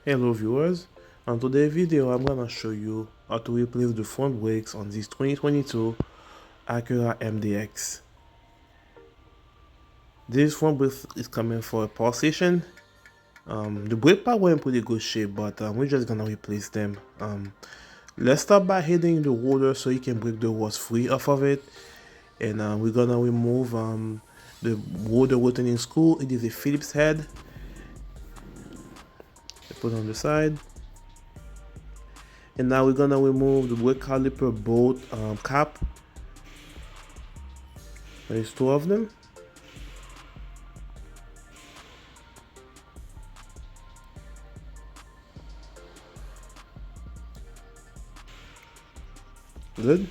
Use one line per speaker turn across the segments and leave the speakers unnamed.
Hello viewers, on today's video I'm gonna show you how to replace the front brakes on this 2022 Acura MDX. This front brake is coming for a power station. The brake pad were in pretty good shape, but we're just gonna replace them. Let's start by hitting the rotor so you can break the rust free off of it, and we're gonna remove the rotor rotating screw. It is a Phillips head. Put it on the side. And now we're gonna remove the brake caliper bolt cap. There's two of them. Good.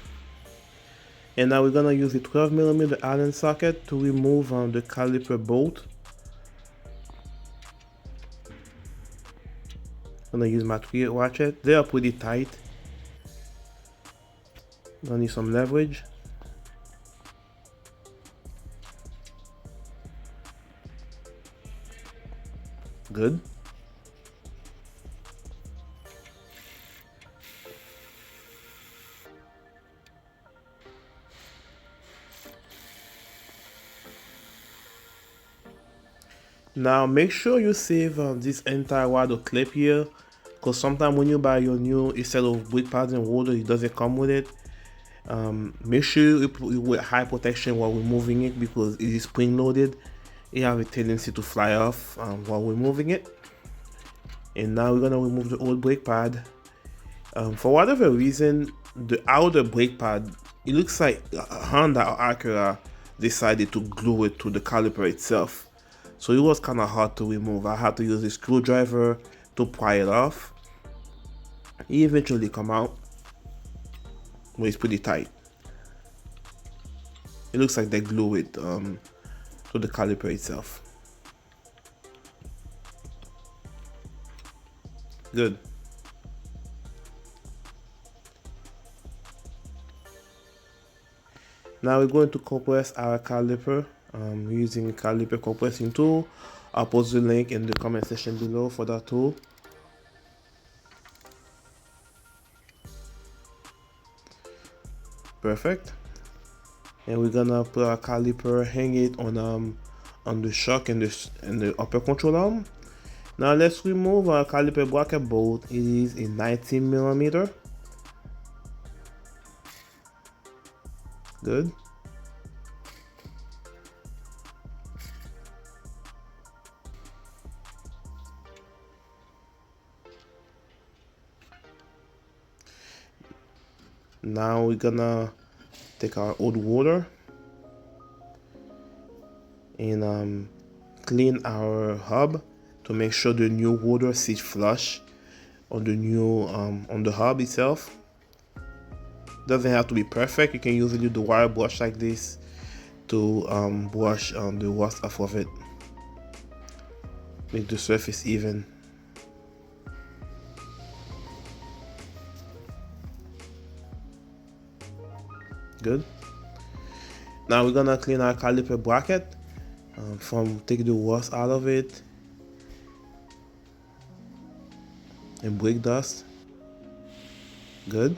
And now we're gonna use the 12mm Allen socket to remove the caliper bolt. I'm gonna use my 3/8 ratchet. They are pretty tight. Gonna need some leverage. Good. Now make sure you save this entire water clip here, because sometimes when you buy your new instead of brake pads and rotor, it doesn't come with it. Make sure you put it with high protection while removing it, because it is spring loaded. It have a tendency to fly off while removing it. And now we're gonna remove the old brake pad. For whatever reason, the outer brake pad, it looks like Honda or Acura decided to glue it to the caliper itself. So it was kind of hard to remove. I had to use a screwdriver to pry it off. It eventually come out, but it's pretty tight. It looks like they glue it to the caliper itself. Good. Now we're going to compress our caliper using caliper compressing tool. I'll post the link in the comment section below for that tool. Perfect. And we're gonna put our caliper, hang it on the shock and the upper control arm. Now let's remove our caliper bracket bolt. It is a 19mm. Good. Now we're gonna take our old water and clean our hub to make sure the new water sits flush on the new on the hub itself. Doesn't have to be perfect. You can usually do wire brush like this to brush the rust off of it, make the surface even. Good. Now we're gonna clean our caliper bracket take the rust out of it and brake dust. Good.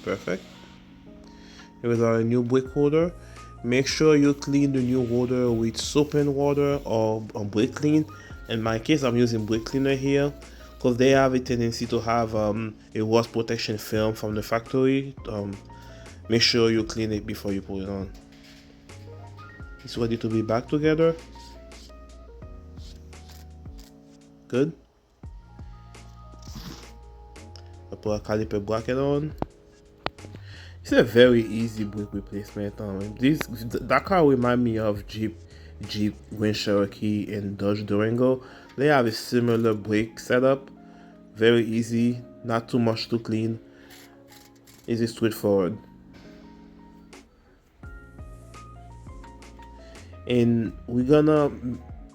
Perfect. Here is our new brake holder. Make sure you clean the new holder with soap and water or brake clean. In my case, I'm using brake cleaner here because they have a tendency to have a rust protection film from the factory. Make sure you clean it before you put it on. It's ready to be back together. Good. I put a caliper bracket on. It's a very easy brake replacement. That car remind me of Jeep Grand Cherokee and Dodge Durango. They have a similar brake setup. Very easy, not too much to clean. Easy, straightforward. And we're gonna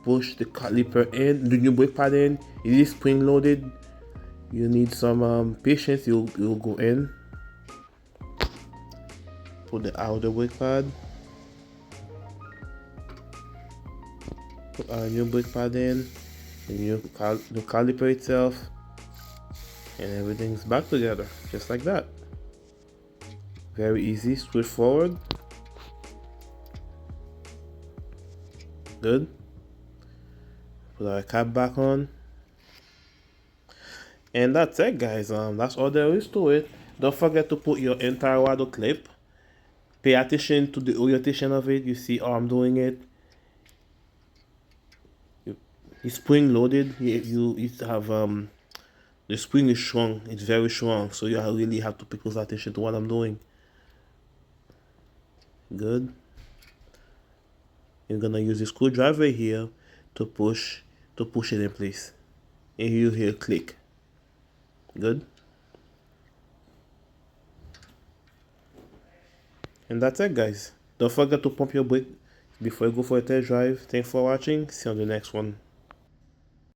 push the caliper in, the new brake pad in. It is spring loaded. You need some patience. You'll go in. Put the outer brake pad. Put our new brake pad in. And you caliper itself, and everything's back together, just like that. Very easy, straightforward. Good. Put our cap back on. And that's it, guys. That's all there is to it. Don't forget to put your entire waddle clip. Pay attention to the orientation of it. You see how I'm doing it. It's spring loaded. You have the spring is strong. It's very strong. So you really have to pay close attention to what I'm doing. Good. You're gonna use a screwdriver here to push it in place. And you hear click. Good. And that's it, guys. Don't forget to pump your brake before you go for a test drive. Thanks for watching. See you on the next one.